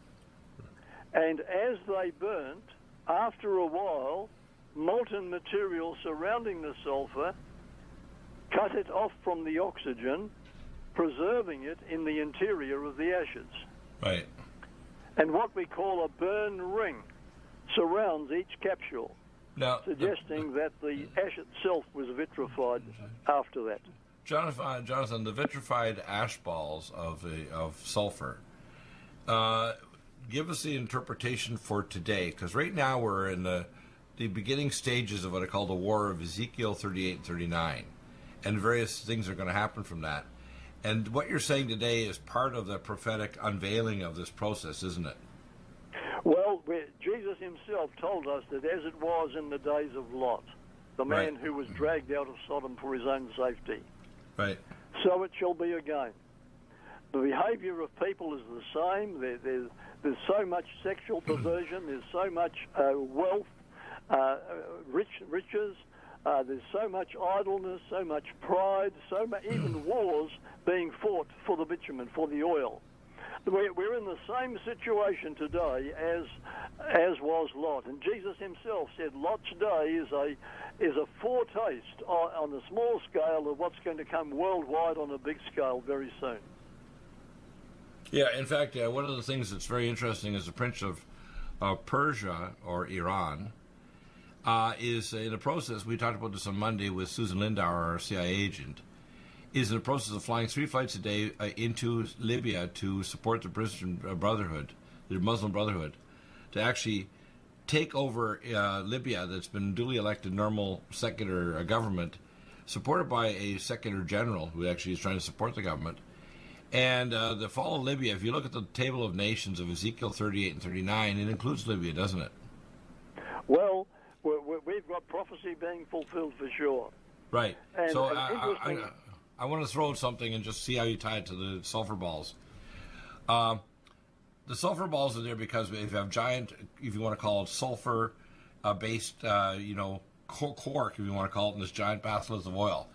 And as they burnt, after a while, molten material surrounding the sulphur cut it off from the oxygen, preserving it in the interior of the ashes. Right. And what we call a burn ring surrounds each capsule, now, suggesting that the ash itself was vitrified after that. Jonathan, the vitrified ash balls of sulfur, give us the interpretation for today, because right now we're in the beginning stages of what I call the War of Ezekiel 38 and 39, and various things are going to happen from that. And what you're saying today is part of the prophetic unveiling of this process, isn't it? Well, Jesus himself told us that as it was in the days of Lot, the man who was dragged out of Sodom for his own safety, right, so it shall be again. The behavior of people is the same. There's so much sexual perversion. There's so much wealth, riches. There's so much idleness, so much pride, even wars being fought for the bitumen, for the oil. We're in the same situation today as was Lot, and Jesus himself said Lot's day is a foretaste on a small scale of what's going to come worldwide on a big scale very soon. Yeah, in fact, one of the things that's very interesting is the Prince of Persia, or Iran, is in the process, we talked about this on Monday with Susan Lindauer, our CIA agent, is in the process of flying 3 flights a day into Libya to support the Christian Brotherhood, the Muslim Brotherhood, to actually take over Libya that's been duly elected normal secular government, supported by a secular general who actually is trying to support the government. And the fall of Libya, if you look at the table of nations of Ezekiel 38 and 39, it includes Libya, doesn't it? Well, we've got prophecy being fulfilled for sure. Right. And, so I want to throw something and just see how you tie it to the sulfur balls. The sulfur balls are there because if you have giant, if you want to call it sulfur-based, cork, if you want to call it, in this giant bathless of oil.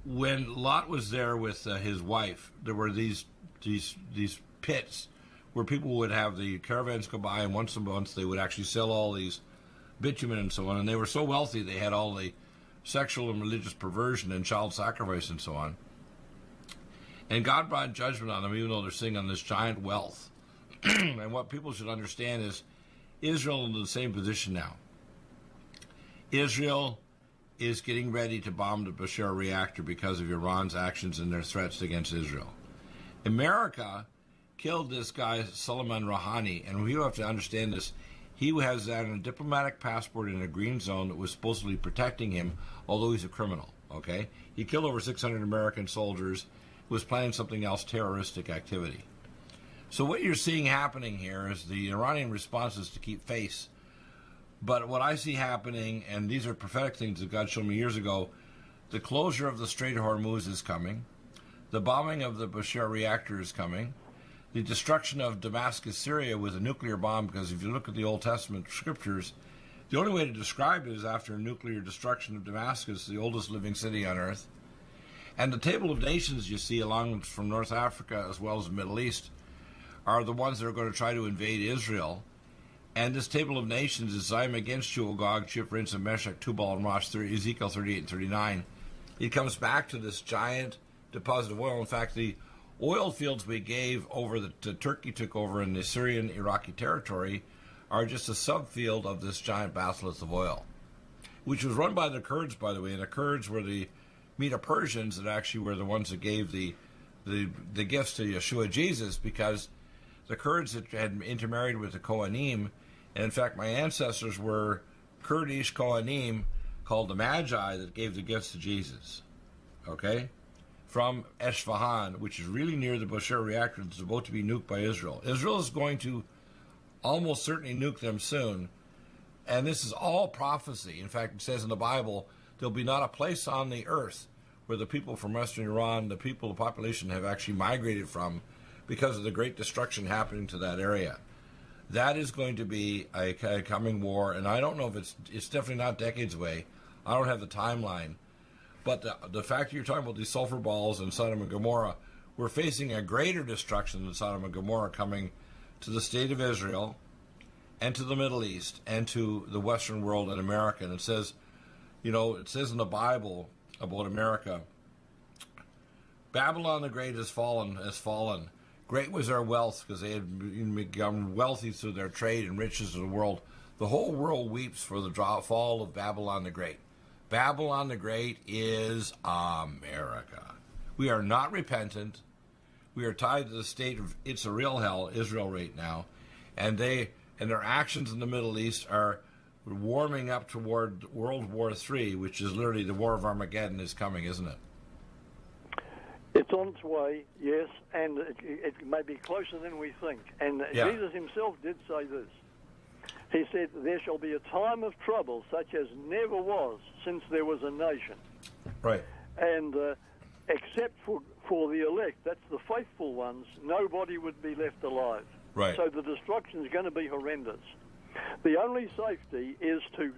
When Lot was there with his wife, there were these pits where people would have the caravans go by, and once a month they would actually sell all these bitumen and so on. And they were so wealthy, they had all the sexual and religious perversion and child sacrifice and so on. And God brought judgment on them, even though they're sitting on this giant wealth. And what people should understand is Israel is in the same position now. Israel is getting ready to bomb the Bashar reactor because of Iran's actions and their threats against Israel. America killed this guy, Suleiman Rouhani, and you have to understand this. He has a diplomatic passport in a green zone that was supposedly protecting him, although he's a criminal, okay? He killed over 600 American soldiers, was planning something else, terroristic activity. So what you're seeing happening here is the Iranian response is to keep face. But what I see happening, and these are prophetic things that God showed me years ago, the closure of the Strait of Hormuz is coming. The bombing of the Bashar reactor is coming. The destruction of Damascus, Syria with a nuclear bomb, because if you look at the Old Testament scriptures, the only way to describe it is after nuclear destruction of Damascus, the oldest living city on earth. And the table of nations you see along from North Africa as well as the Middle East are the ones that are going to try to invade Israel. And this table of nations is I am against you, O Gog, Chifrin, and Meshach, Tubal, and Rosh, Ezekiel 38 and 39. It comes back to this giant deposit of oil. In fact, the oil fields we gave over that Turkey took over in the Syrian Iraqi territory are just a subfield of this giant batholith of oil, which was run by the Kurds, by the way. And the Kurds were the Medo-Persians that actually were the ones that gave the gifts to Yeshua Jesus, because the Kurds had intermarried with the Kohanim. And in fact, my ancestors were Kurdish Kohanim called the Magi that gave the gifts to Jesus. Okay? From Esfahan, which is really near the Bashar reactor that's about to be nuked by Israel. Israel is going to almost certainly nuke them soon. And this is all prophecy. In fact, it says in the Bible, there'll be not a place on the earth where the people from Western Iran, the population have actually migrated from because of the great destruction happening to that area. That is going to be a coming war, and I don't know if it's definitely not decades away. I don't have the timeline. But the fact that you're talking about these sulfur balls in Sodom and Gomorrah, we're facing a greater destruction than Sodom and Gomorrah coming to the state of Israel and to the Middle East and to the Western world and America. And it says, it says in the Bible about America, Babylon the Great has fallen. Great was their wealth because they had become wealthy through their trade and riches of the world. The whole world weeps for the fall of Babylon the Great. Babylon the Great is America. We are not repentant. We are tied to the state of it's a real hell, Israel right now. And their actions in the Middle East are warming up toward World War III, which is literally the War of Armageddon is coming, isn't it? It's on its way, yes, and it may be closer than we think. And yeah. Jesus himself did say this. He said, there shall be a time of trouble such as never was since there was a nation. Right. And except for the elect, that's the faithful ones, nobody would be left alive. Right. So the destruction is going to be horrendous. The only safety is to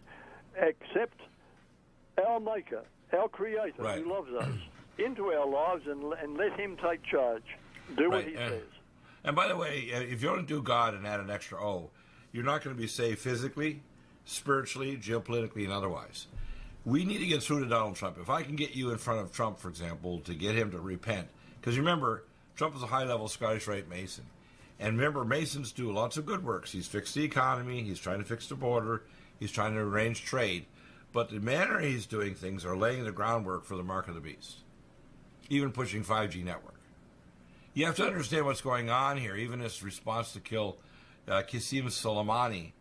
accept our Maker, our Creator, right. who loves us, into our lives and let him take charge. Do what he says. And by the way, if you don't do God and add an extra O, you're not going to be saved physically, spiritually, geopolitically, and otherwise. We need to get through to Donald Trump. If I can get you in front of Trump, for example, to get him to repent, because remember, Trump is a high-level Scottish Rite Mason. And remember, Masons do lots of good works. He's fixed the economy. He's trying to fix the border. He's trying to arrange trade. But the manner he's doing things are laying the groundwork for the mark of the beast, even pushing 5G network. You have to understand what's going on here. Even his response to kill Qasem Soleimani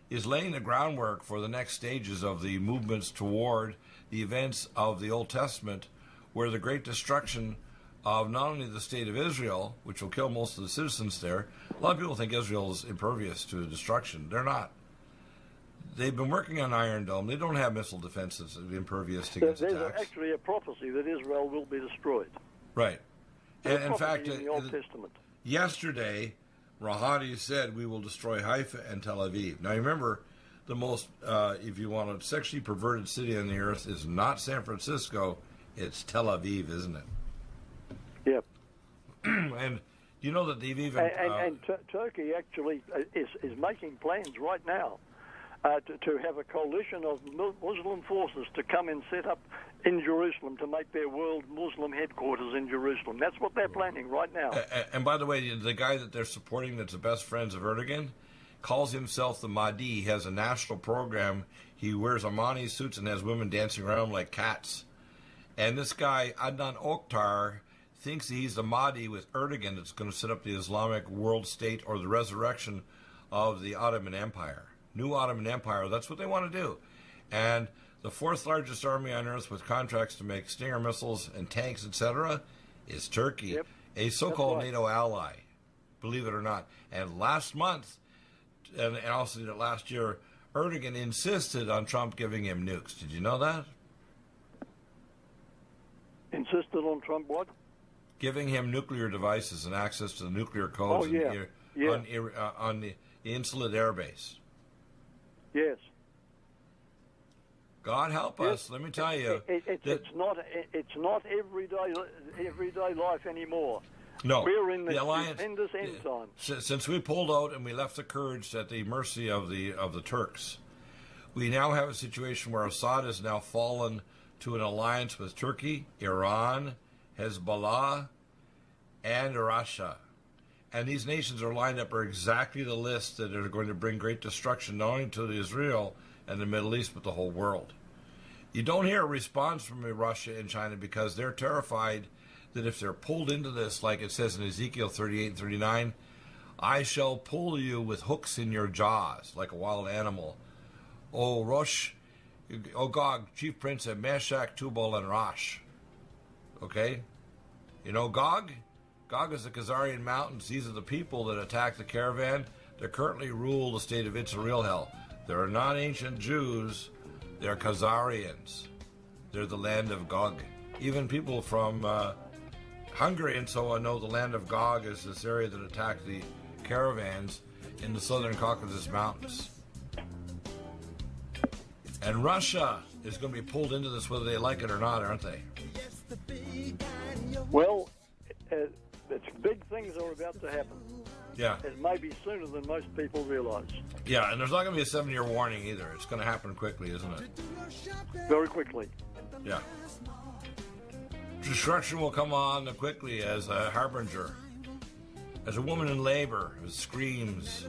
is laying the groundwork for the next stages of the movements toward the events of the Old Testament, where the great destruction of not only the state of Israel, which will kill most of the citizens there. A lot of people think Israel is impervious to destruction. They're not. They've been working on Iron Dome. They don't have missile defense that's impervious to against attacks. There's actually a prophecy that Israel will be destroyed. Right. And in fact, in the Old Testament. Yesterday, Rouhani said we will destroy Haifa and Tel Aviv. Now remember, the most, if you want a sexually perverted city on the earth, is not San Francisco, it's Tel Aviv, isn't it? Yep. And you know that they've even... And Turkey actually is making plans right now to have a coalition of Muslim forces to come and set up in Jerusalem to make their world Muslim headquarters in Jerusalem. That's what they're planning right now. And by the way, the guy that they're supporting that's the best friends of Erdogan calls himself the Mahdi. He has a national program. He wears Armani suits and has women dancing around him like cats. And this guy, Adnan Oktar, thinks he's the Mahdi with Erdogan that's going to set up the Islamic world state or the resurrection of the Ottoman Empire. New Ottoman Empire, that's what they want to do. And the fourth largest army on earth with contracts to make Stinger missiles and tanks, etc., is Turkey, yep. A so-called NATO ally, believe it or not. And last month, and also last year, Erdogan insisted on Trump giving him nukes. Did you know that? Insisted on Trump what? Giving him nuclear devices and access to the nuclear codes on the Insulet Air Base. Yes. God help us. Let me tell you, it's not everyday life anymore. No, we're in the alliance. Stupendous end time. Since we pulled out and we left the Kurds at the mercy of the Turks, we now have a situation where Assad has now fallen to an alliance with Turkey, Iran, Hezbollah, and Russia. And these nations are lined up for exactly the list that are going to bring great destruction not only to Israel and the Middle East, but the whole world. You don't hear a response from Russia and China because they're terrified that if they're pulled into this, like it says in Ezekiel 38 and 39, I shall pull you with hooks in your jaws like a wild animal. O Gog, chief prince of Meshach, Tubal, and Rosh. Okay? You know Gog? Gog is the Khazarian mountains. These are the people that attacked the caravan. They currently rule the state of It's a Real Hell. They're not ancient Jews. They're Khazarians. They're the land of Gog. Even people from Hungary and so on know the land of Gog is this area that attacked the caravans in the southern Caucasus Mountains. And Russia is going to be pulled into this whether they like it or not, aren't they? Well, big things are about to happen. Yeah. It may be sooner than most people realize. Yeah, and there's not going to be a 7-year warning either. It's going to happen quickly, isn't it? Very quickly. Yeah. Destruction will come on quickly as a harbinger, as a woman in labor who screams.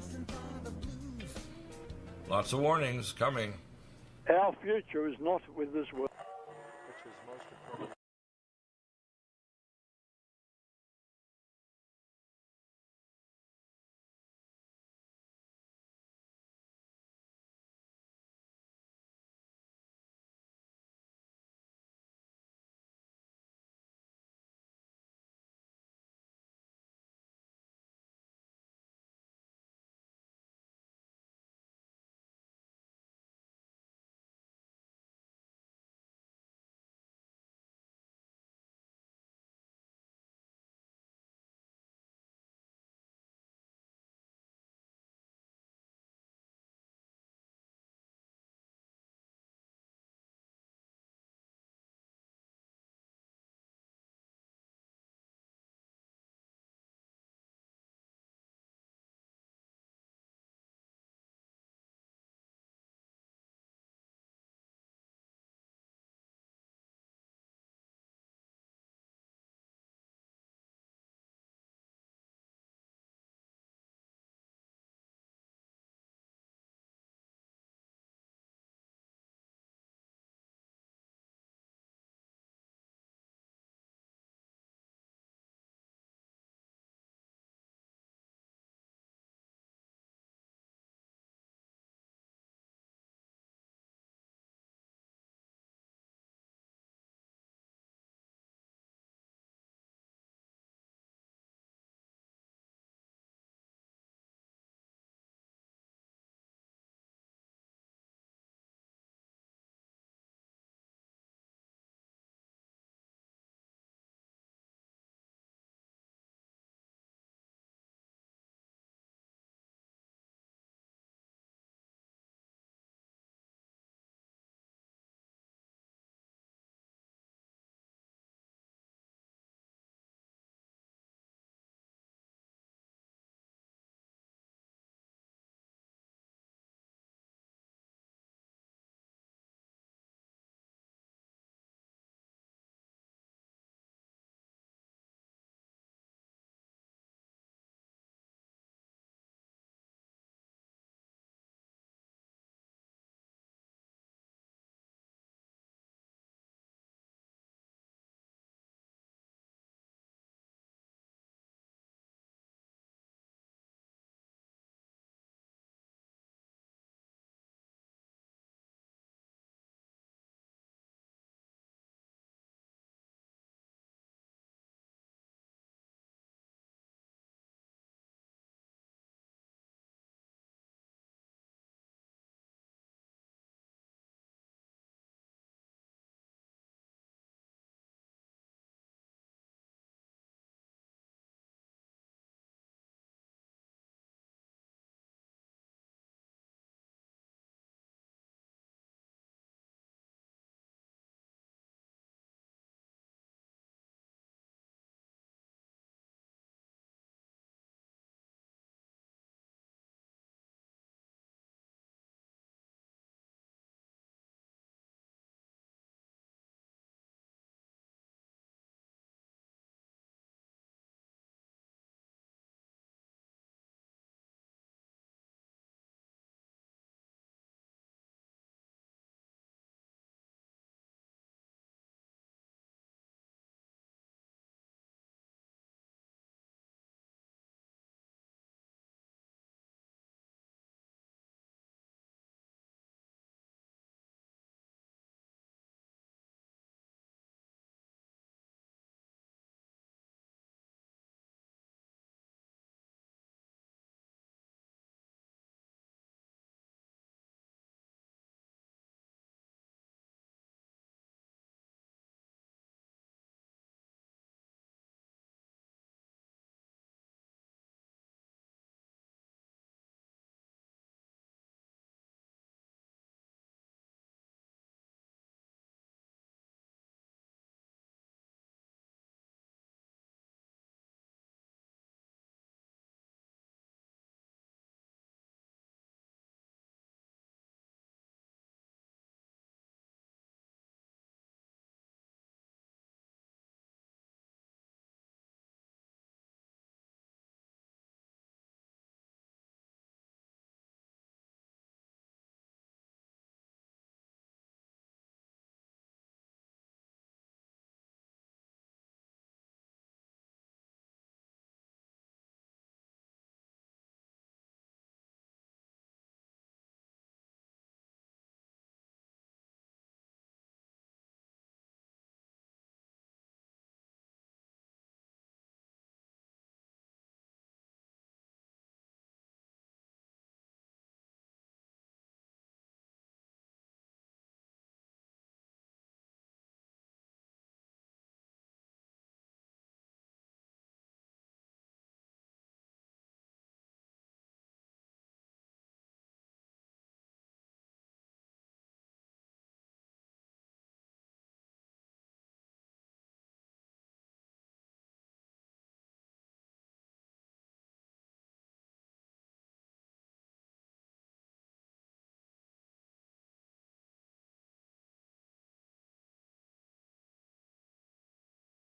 Lots of warnings coming. Our future is not with this world. Which is most important.